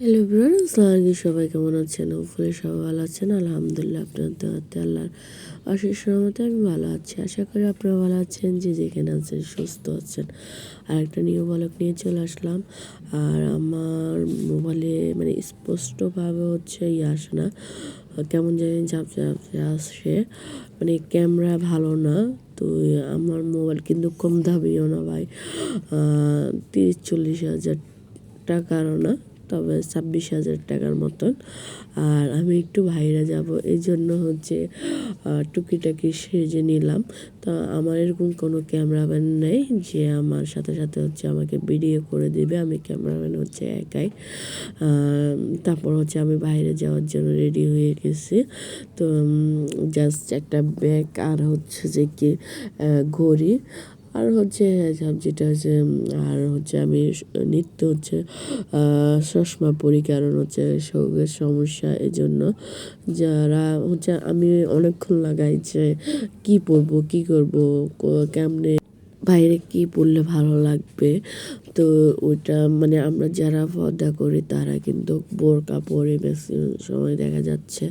Hello everyone, আসসালামু আলাইকুম। সবাই কেমন আছেন? উপরে সবাই ভালো আছেন। আলহামদুলিল্লাহ, আপনার দোয়াতে আল্লাহর অশেষ রহমতে আমি ভালো আছি। আশা করি আপনারা ভালো আছেন, যে যেখানে আছেন সুস্থ আছেন। আর একটা নিউ ব্লগ নিয়ে চলে আসলাম। আর আমার মোবাইলে মানে স্পষ্টভাবে আসে না, কেমন জানি ঝাপসা আসে, মানে ক্যামেরা ভালো না। তো আমার মোবাইল কিন্তু কম দামিও না ভাই, 30-40 হাজার টাকারও না, তবে 26,000 টাকার মতন। আর আমি একটু বাইরে যাব, এই জন্য টুকিটাকি সেজে নিলাম। তো আমার এরকম কোনো ক্যামেরাম্যান নেই যে আমার সাথে সাথে আমাকে ভিডিও করে দিবে। আমি ক্যামেরাম্যান একাই। তারপর আমি বাইরে যাওয়ার জন্য রেডি হয়ে গেছি। তো জাস্ট একটা ব্যাগ আর ঘড়ি, আর যেটা আর আমি নিত্য চশমা পরি, কারণ চোখের সমস্যা। এই জন্য যারা আমি অনেকক্ষণ লাগাই যে কি পরবো, কি করবো, কেমনে বাইরে কি পরলে ভালো লাগবে। তো ওইটা মানে আমরা যারা পর্দা করি তারা কিন্তু বোরকা পরে ম্যাক্সিমাম সময় দেখা যাচ্ছে।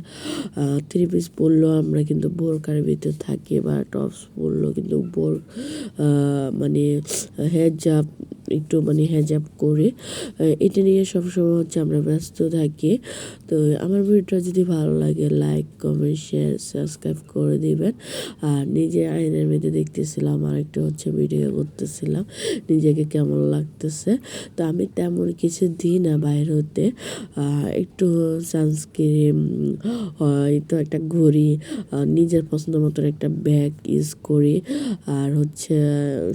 থ্রি পিস পরলেও আমরা কিন্তু বোরকার ভিতর থাকি, বা টপস পরলেও কিন্তু মানে হেজাব একটু হেজাব করে এটা নিয়ে সবসময় আমরা ব্যস্ত থাকি। তো আমার ভিডিওটা যদি ভালো লাগে, লাইক, কমেন্ট, শেয়ার, সাবস্ক্রাইব করে দিবেন। আর নিজে আয়নার মধ্যে দেখতেছিলাম, আর একটা ভিডিও করতেছিলাম নিজেকে কেমন লাগতেছে। তো আমি তেমন কিছু দিই না বাইরে হতে, একটু সানস্ক্রিন, হয়তো একটা ঘড়ি, নিজের পছন্দ মতন একটা ব্যাগ ইউজ করি। আর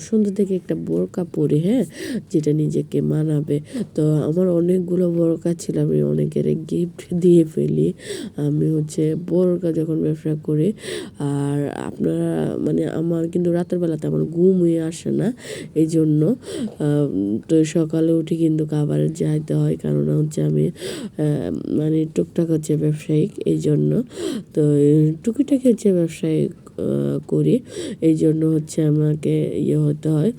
সুন্দর থেকে একটা বোরকা পরি, হ্যাঁ, যেটা নিজেকে মানাবে। তো আমার অনেকগুলো বোরকা ছিল, আমি অনেকের গিফট দিয়ে ফেলি। আমি বোরকা যখন ব্যবসা করি, আর আপনারা আমার কিন্তু রাতের বেলাতে আমার ঘুম হয়ে আসে না, এই জন্য তো সকালে উঠে কিন্তু খাবারে যাইতে হয়, কারণ আমি টুকটাক ব্যবসায়িক, এই জন্য। তো টুকিটাকি ব্যবসায়িক করি, এই জন্য আমাকে হতে হয়।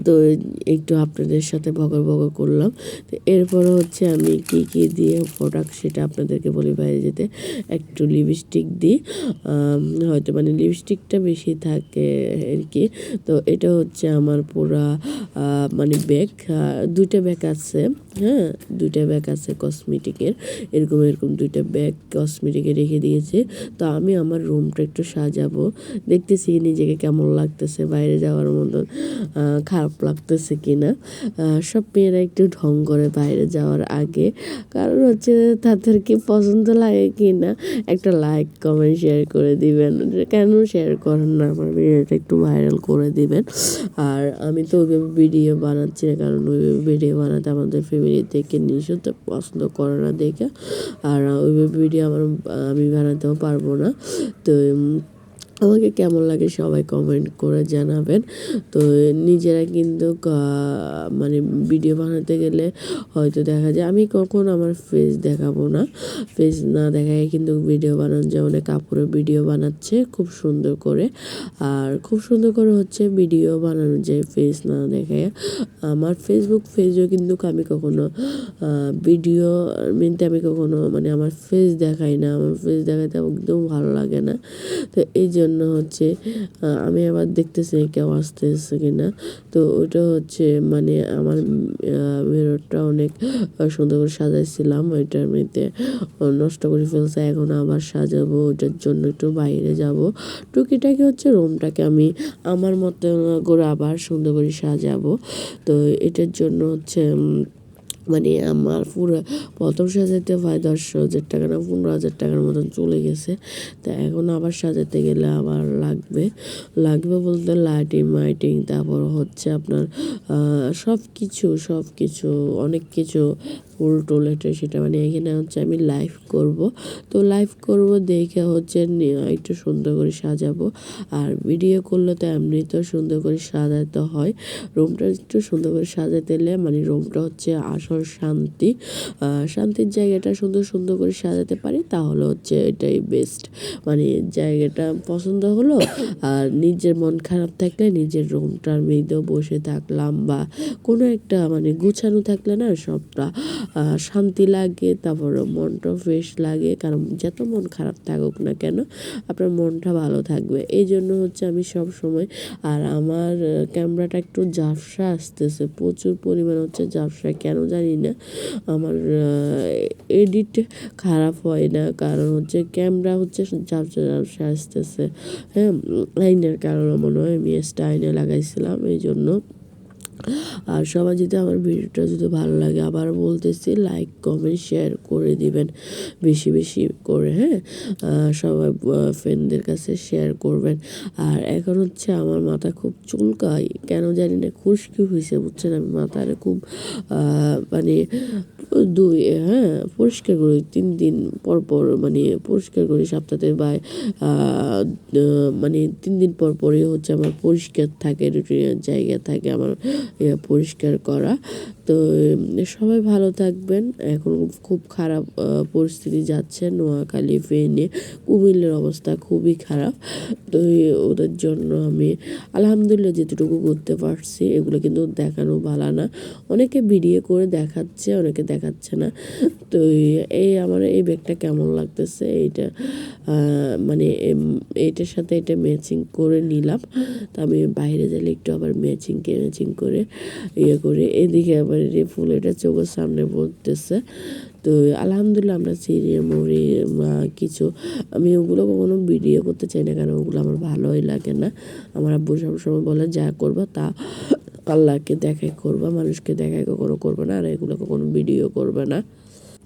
তো একটু আপনাদের সাথে বকর করলাম। তো এরপরে আমি কি দিয়ে প্রোডাক্ট সেটা আপনাদেরকে বলি। বাইরে যেতে একটু লিপস্টিক দিই, হয়তো লিপস্টিকটা বেশি থাকে আর কি। তো এটা আমার পুরা ব্যাগ, দুইটা ব্যাগ আছে, হ্যাঁ, দুইটা ব্যাগ আছে কসমেটিকের, এরকম দুইটা ব্যাগ কসমেটিকের রেখে দিয়েছে। তো আমি আমার রুমটা একটু সাজাবো, দেখতেছি নিজেকে কেমন লাগতেছে, বাইরে যাওয়ার মতন খারাপ লাগতেছে কিনা। সব মেয়েরা একটু ঢং করে বাইরে যাওয়ার আগে, কারণ তাদেরকে পছন্দ লাগে কিনা একটা লাইক, কমেন্ট, শেয়ার করে দিবেন। কেন শেয়ার করেন না, আমার ভিডিওটা একটু ভাইরাল করে দিবেন। আর আমি তো ওইভাবে ভিডিও বানাচ্ছি না, কারণ ওইভাবে ভিডিও বানাতে আমাদের ফ্যামিলি থেকে নিঃসন্দেহে পছন্দ করে না দেখে, আর ওইভাবে ভিডিও আমি বানাতেও পারবো না। তো আমাকে কেমন লাগে সবাই কমেন্ট করে জানাবেন। তো নিজেরা কিন্তু ভিডিও বানাতে গেলে হয়তো দেখা যায়, আমি কখন আমার ফেস দেখাবো না, ফেস না দেখায় কিন্তু ভিডিও বানানো যায়। অনেক কাপড়ের ভিডিও বানাচ্ছে খুব সুন্দর করে, আর খুব সুন্দর করে ভিডিও বানানো যায় ফেস না দেখায়। আমার ফেসবুক পেজেও কিন্তু আমি কখনো ভিডিও আমি কখনো আমার ফেস দেখাই না, আমার ফেস দেখাতে একদম ভালো লাগে না। তো এই জন্য আমি আবার দেখতেছি কেউ আসতেছে কিনা। তো ওইটা আমার মিররটা অনেক সুন্দর করে সাজাইছিলাম, ওইটার মধ্যে নষ্ট করে ফেলছে। এখন আবার সাজাবো, ওইটার জন্য একটু বাইরে যাব। টুকিটাকি রুমটাকে আমি আমার মতো করে আবার সুন্দর করে সাজাবো। তো এটার জন্য আমার পুরো প্রথম সাজাতে প্রায় 10,000 টাকা না 15,000 টাকার মতন চলে গেছে। তা এখন আবার সাজাতে গেলে আবার লাগবে বলতে লাইটিং, তারপর আপনার সব কিছু অনেক কিছু ফুল টুল, সেটা এখানে আমি লাইভ করব। তো লাইভ করব দেখে একটু সুন্দর করে সাজাবো। আর ভিডিও করলে তো এমনিতেও সুন্দর করে সাজাতে হয়। রুমটা একটু সুন্দর করে সাজাতে গেলে রুমটা আসল এখন শান্তি। শান্তির জায়গাটা সুন্দর করে সাজাতে পারি তাহলে হচ্ছে এটাই বেস্ট। মানে জায়গাটা পছন্দ হলো, আর নিজের মন খারাপ থাকলে নিজের রুমটার মধ্যেও বসে থাকলাম, বা কোনো একটা মানে গুছানো থাকলে না সবটা শান্তি লাগে, তারপর মনটাও ফ্রেশ লাগে। কারণ যত মন খারাপ থাকুক না কেন আপনার মনটা ভালো থাকবে। এই জন্য হচ্ছে আমি সব সময়, আর আমার ক্যামেরাটা একটু ঝাপসা আসতেছে, প্রচুর পরিমাণ হচ্ছে ঝাপসা, কেন জানি না। আমার এডিট খারাপ হয় না, কারণ হচ্ছে ক্যামেরা হচ্ছে ঝাপসা আসতেছে। হ্যাঁ, আইনের কারণে মনে হয় আমি আইনে লাগাইছিলাম এই জন্য। আর সবাই যদি আমার ভিডিওটা যদি ভালো লাগে, আবার বলতেছি লাইক কমেন্ট শেয়ার করে দিবেন বেশি করে। হ্যাঁ, সবাই ফ্রেন্ডদের কাছে শেয়ার করবেন। আর এখন হচ্ছে আমার মাথা খুব চুলকায়, কেন জানি না, খুশকি হয়েছে বুঝছেন। আমি মাথার খুব মানে হ্যাঁ পরিষ্কার করি 3 দিন পর মানে পরিষ্কার করি সপ্তাহে, বা মানে 3 দিন পরই হচ্ছে আমার পরিষ্কার থাকে, রুটিনের জায়গা থাকে আমার পরিষ্কার করা। তো সবাই ভালো থাকবেন। এখন খুব খারাপ পরিস্থিতি যাচ্ছে নোয়াখালী, ফেনী, কুমিল্লার অবস্থা খুবই খারাপ। তো ওদের জন্য আমি আলহামদুলিল্লাহ যেটুকু করতে পারছি, এগুলো কিন্তু দেখানো ভালো না। অনেকে ভিডিও করে দেখাচ্ছে, অনেকে দেখাচ্ছে না। তো এই আমার এই ব্যাগটা কেমন লাগতেছে, এইটা মানে এইটার সাথে এটা ম্যাচিং করে নিলাম। তো আমি বাইরে গেলে একটু আবার ম্যাচিং করে করে এদিকে আবার ফুল এটা চোখের সামনে পড়তেছে। তো আলহামদুলিল্লাহ আমরা চিড়ে মুড়ি কিছু, আমি ওগুলো কখনো ভিডিও করতে চাই না, কারণ ওগুলো আমার ভালোই লাগে না। আমার আব্বু সবসময় বলে যা করবা তা আল্লাহকে দেখাই করবা, মানুষকে দেখাই কখনো করবে না, আর এগুলো কখনো ভিডিও করবে না।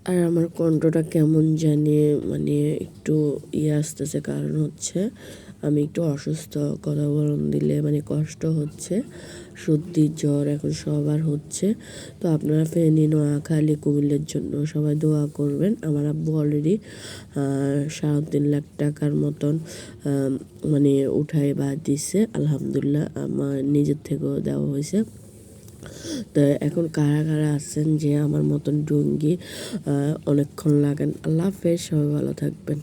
আর আমার কণ্ঠটা কেমন জানি মানে একটু আসতেছে, কারণ হচ্ছে আমি একটু অসুস্থ, কথা বলন দিলে মানে কষ্ট হচ্ছে, সর্দি জ্বর এখন সবার হচ্ছে। তো আপনারা ফেনী, নোয়াখালী, কুমিল্লার জন্য সবাই দোয়া করবেন। আমার আব্বু অলরেডি 3.5 লাখ টাকার মতন মানে উঠায় বা দিছে, আলহামদুলিল্লাহ আমার নিজের থেকেও দেওয়া হয়েছে। তো এখন কারা আছেন যে আমার মতন ডুঙ্গি অনেকক্ষণ লাগান। আল্লাহ হাফেজ, সবাই ভালো থাকবেন।